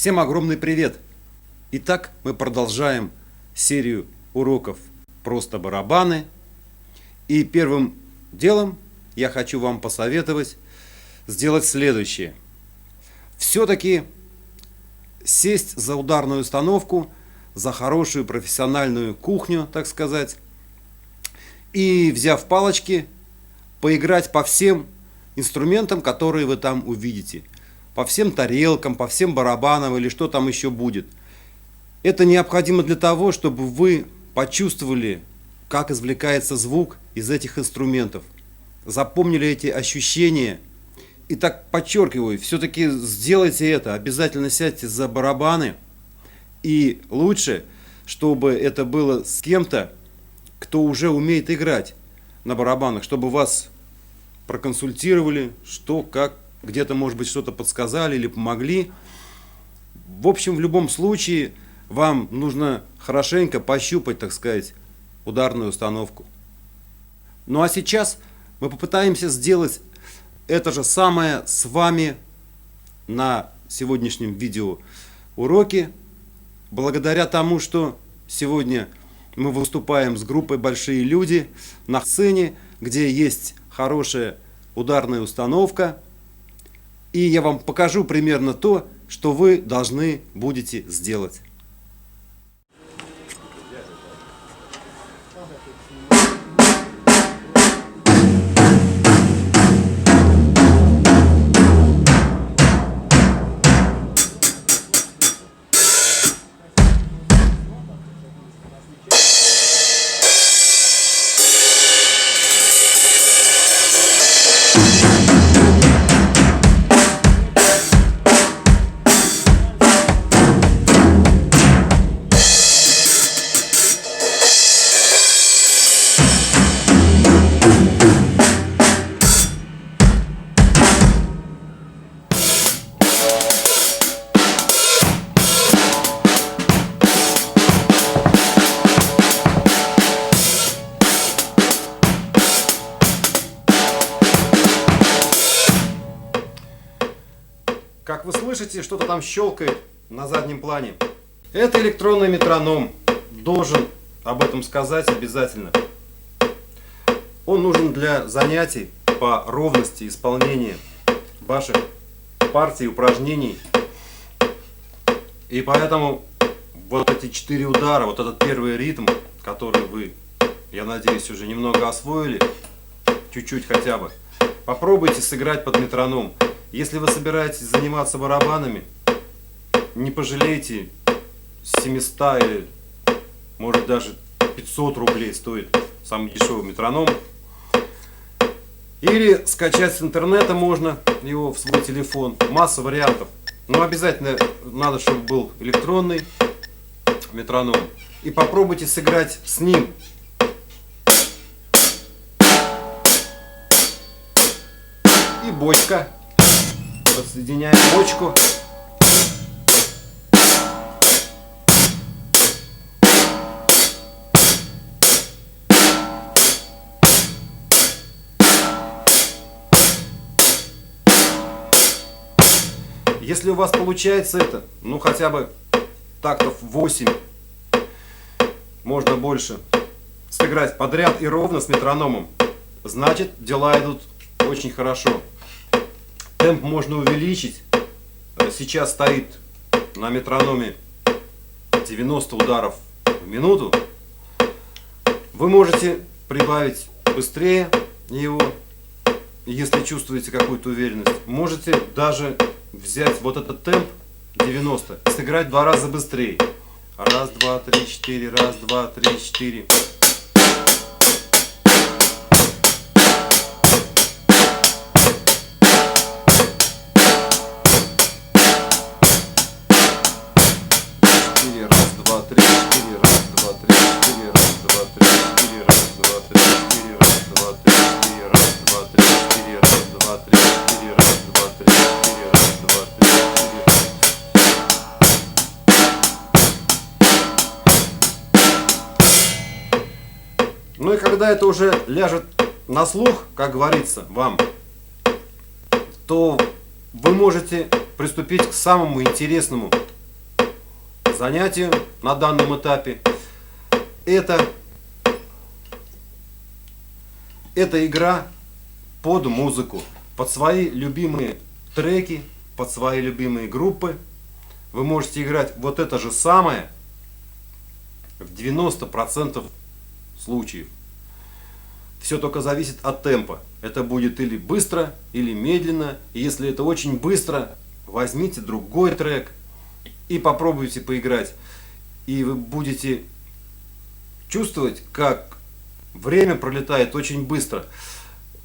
Всем огромный привет! Итак, мы продолжаем серию уроков «Просто барабаны». И первым делом я хочу вам посоветовать сделать следующее. Все-таки сесть за ударную установку, за хорошую профессиональную кухню, так сказать, и, взяв палочки, поиграть по всем инструментам, которые вы там увидите. По всем тарелкам, по всем барабанам или что там еще будет. Это необходимо для того, чтобы вы почувствовали, как извлекается звук из этих инструментов. Запомнили эти ощущения. И так подчеркиваю, все-таки сделайте это. Обязательно сядьте за барабаны. И лучше, чтобы это было с кем-то, кто уже умеет играть на барабанах, чтобы вас проконсультировали, что, как, где-то, может быть, что-то подсказали или помогли. В общем, в любом случае, вам нужно хорошенько пощупать, так сказать, ударную установку. Ну а сейчас мы попытаемся сделать это же самое с вами на сегодняшнем видеоуроке. Благодаря тому, что сегодня мы выступаем с группой «Большие люди» на сцене, где есть хорошая ударная установка. И я вам покажу примерно то, что вы должны будете сделать. Как вы слышите, что-то там щелкает на заднем плане. Это электронный метроном. Должен об этом сказать обязательно. Он нужен для занятий по ровности исполнения ваших партий, упражнений. И поэтому вот эти 4 удара, вот этот первый ритм, который вы, я надеюсь, уже немного освоили, чуть-чуть хотя бы, попробуйте сыграть под метроном. Если вы собираетесь заниматься барабанами, не пожалейте 700 или, может, даже 500 рублей стоит самый дешевый метроном. Или скачать с интернета можно его в свой телефон. Масса вариантов. Но обязательно надо, чтобы был электронный метроном. И попробуйте сыграть с ним. И бочка. Подсоединяем бочку. Если у вас получается это, ну хотя бы тактов 8, можно больше, сыграть подряд и ровно с метрономом, значит, дела идут очень хорошо. Темп можно увеличить. Сейчас стоит на метрономе 90 ударов в минуту. Вы можете прибавить быстрее его, если чувствуете какую-то уверенность. Можете даже взять вот этот темп 90 и сыграть в 2 раза быстрее. Раз, два, три, четыре, раз, два, три, четыре. Ну и когда это уже ляжет на слух, как говорится, вам, то вы можете приступить к самому интересному занятию на данном этапе. Это игра под музыку, под свои любимые треки, под свои любимые группы. Вы можете играть вот это же самое в 90% случаев. Все только зависит от темпа. Это будет или быстро, или медленно. И если это очень быстро, возьмите другой трек и попробуйте поиграть. И вы будете чувствовать, как время пролетает очень быстро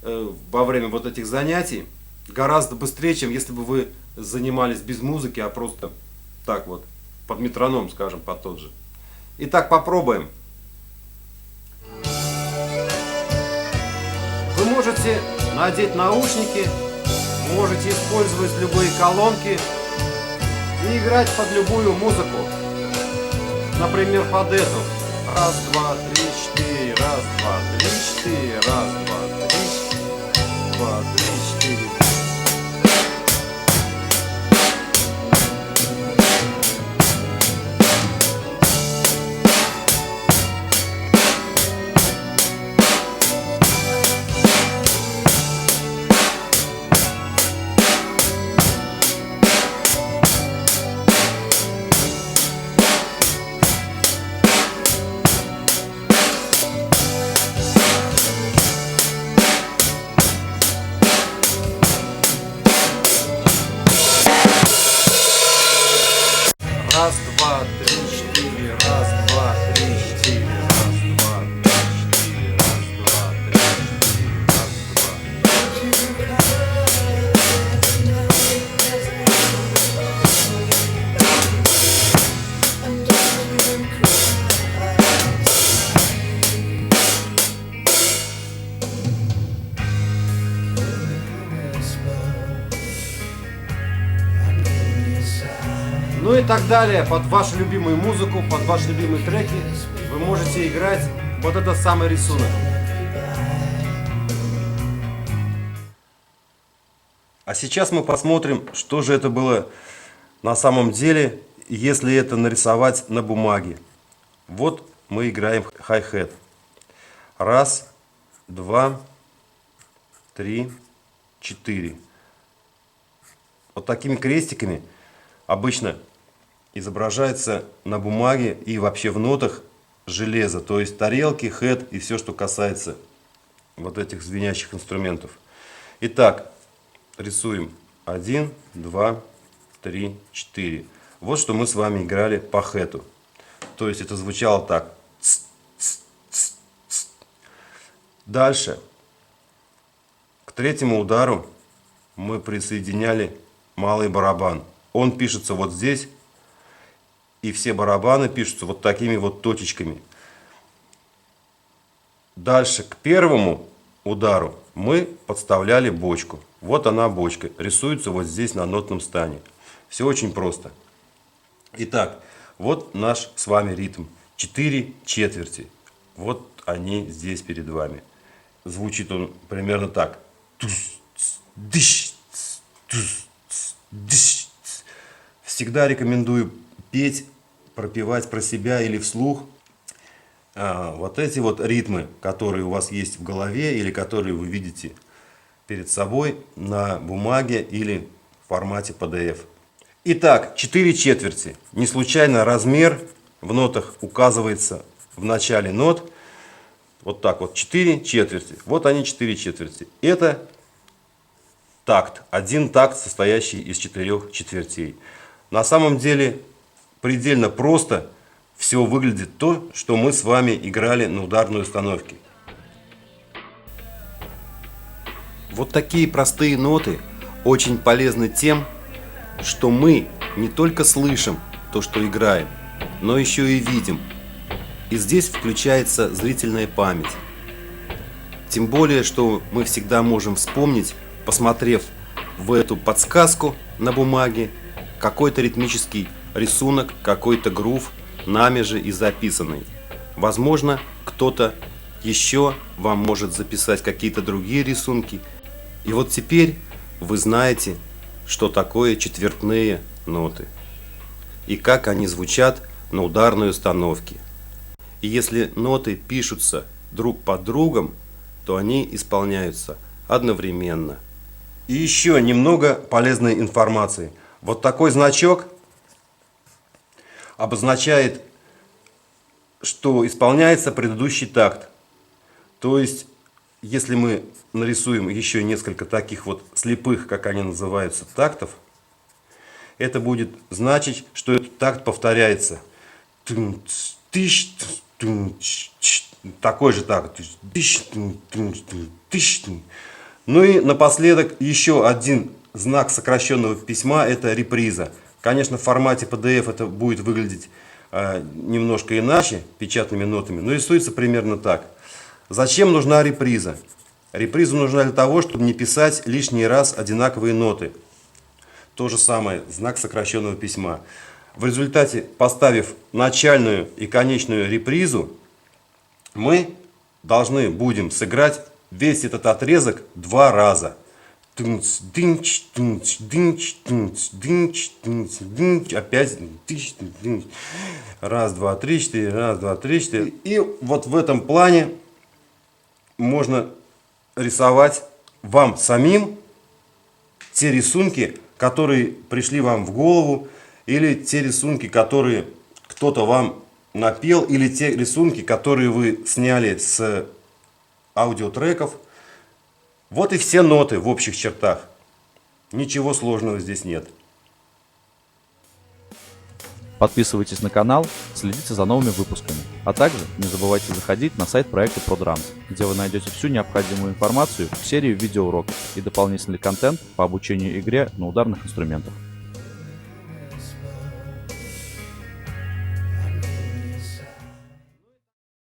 во время вот этих занятий. Гораздо быстрее, чем если бы вы занимались без музыки, а просто так вот, под метроном, скажем, под тот же. Итак, попробуем. Вы можете надеть наушники, можете использовать любые колонки и играть под любую музыку. Например, под эту. Раз, два, три, четыре, раз, два, три, четыре, раз, два, три, четыре, два, три, четыре. Раз, два, три, четыре, раз, два, три, четыре, раз, два, три, четыре, раз, два, три, четыре, раз, два. Ну и так далее, под вашу любимую музыку, под ваши любимые треки вы можете играть вот этот самый рисунок. А сейчас мы посмотрим, что же это было на самом деле, если это нарисовать на бумаге. Вот мы играем хай-хет. Раз, два, три, четыре. Вот такими крестиками обычно изображается на бумаге и вообще в нотах железо, то есть тарелки, хэт и все, что касается вот этих звенящих инструментов. Итак, рисуем 1, 2, 3, 4. Вот что мы с вами играли по хэту. То есть это звучало так. Дальше, к третьему удару мы присоединяли малый барабан. Он пишется вот здесь. И все барабаны пишутся вот такими вот точечками. Дальше к первому удару мы подставляли бочку. Вот она бочка. Рисуется вот здесь на нотном стане. Все очень просто. Итак, вот наш с вами ритм. 4 четверти. Вот они здесь перед вами. Звучит он примерно так. Всегда рекомендую петь, пропевать про себя или вслух вот эти вот ритмы, которые у вас есть в голове или которые вы видите перед собой на бумаге или в формате PDF. Итак, 4 четверти. Не случайно размер в нотах указывается в начале нот. Вот так вот, 4 четверти. Вот они 4 четверти. Это такт. Один такт, состоящий из 4 четвертей. На самом деле предельно просто все выглядит то, что мы с вами играли на ударной установке. Вот такие простые ноты очень полезны тем, что мы не только слышим то, что играем, но еще и видим. И здесь включается зрительная память. Тем более, что мы всегда можем вспомнить, посмотрев в эту подсказку на бумаге, какой-то ритмический рисунок, какой-то грув, нами же и записанный. Возможно, кто-то еще вам может записать какие-то другие рисунки. И вот теперь вы знаете, что такое четвертные ноты. и как они звучат на ударной установке. И если ноты пишутся друг под другом, то они исполняются одновременно. И еще немного полезной информации. Вот такой значок обозначает, что исполняется предыдущий такт. То есть, если мы нарисуем еще несколько таких вот слепых, как они называются, тактов, это будет значить, что этот такт повторяется. Такой же такт. Ну и напоследок еще один знак сокращенного письма – это реприза. Конечно, в формате PDF это будет выглядеть немножко иначе, печатными нотами, но рисуется примерно так. Зачем нужна реприза? Реприза нужна для того, чтобы не писать лишний раз одинаковые ноты. То же самое, знак сокращенного письма. В результате, поставив начальную и конечную репризу, мы должны будем сыграть весь этот отрезок 2 раза. Опять. Раз, два, три, четыре. Раз, два, три, четыре. И вот в этом плане можно рисовать вам самим те рисунки, которые пришли вам в голову, или те рисунки, которые кто-то вам напел, или те рисунки, которые вы сняли с аудиотреков. Вот и все ноты в общих чертах. Ничего сложного здесь нет. Подписывайтесь на канал, следите за новыми выпусками. А также не забывайте заходить на сайт проекта ProDrums, где вы найдете всю необходимую информацию к серии видеоуроков и дополнительный контент по обучению игре на ударных инструментах.